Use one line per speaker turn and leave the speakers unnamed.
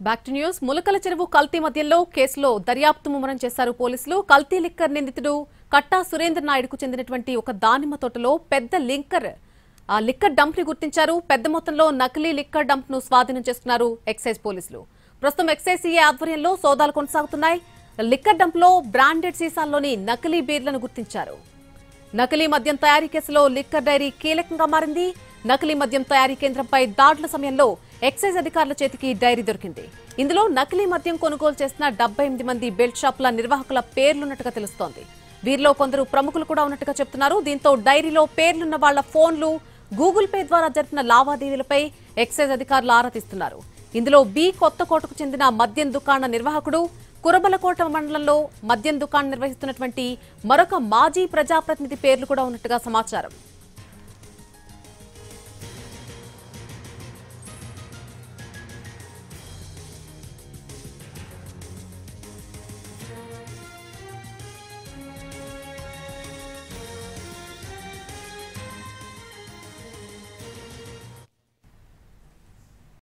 Back to news. ములకల చెరువు కల్తీ మద్యంలో కేసులో దర్యాప్తు ముమ్మరం చేశారు పోలీసులు. కల్తీ లిక్కర్ నిందితుడు కట్టా సురేంద్ర నాయుడుకు చెందినటువంటి ఒక దానిమ్మ తోటలో పెద్ద లిక్కర్ డంప్ ని గుర్తించారు. పెద్ద మొత్తంలో నకిలీ లిక్కర్ డంప్ ను స్వాధీనం చేసుకున్నారు ఎక్సైజ్ పోలీసులు. ప్రస్తుతం ఎక్సైజ్ సీఏ ఆధ్వర్యంలో సోదాలు కొనసాగుతున్నాయి. లిక్కర్ డంప్ లో బ్రాండెడ్ సీసాల్లోని నకిలీ బీర్లను గుర్తించారు. నకిలీ మద్యం తయారీ కేసులో లిక్కర్ డైరీ కీలకంగా మారింది. నకిలీ మద్యం తయారీ కేంద్రంపై దాడుల సమయంలో ఎక్సైజ్ అధికారుల చేతికి డైరీ దొరికింది. ఇందులో నకిలీ మద్యం కొనుగోలు చేసిన 78 మంది బెల్ట్ షాపుల నిర్వాహకుల పేర్లున్నట్టుగా తెలుస్తోంది. వీరిలో కొందరు ప్రముఖులు కూడా ఉన్నట్టుగా చెప్తున్నారు. దీంతో డైరీలో పేర్లున్న వాళ్ల ఫోన్లు, గూగుల్ పే ద్వారా జరిపిన లావాదేవీలపై ఎక్సైజ్ అధికారులు ఆరా తీస్తున్నారు. ఇందులో బి కొత్తకోటకు చెందిన మద్యం దుకాణ నిర్వాహకుడు, కురబలకోట మండలంలో మద్యం దుకాణం నిర్వహిస్తున్నటువంటి మరొక మాజీ ప్రజాప్రతినిధి పేర్లు కూడా ఉన్నట్టుగా సమాచారం.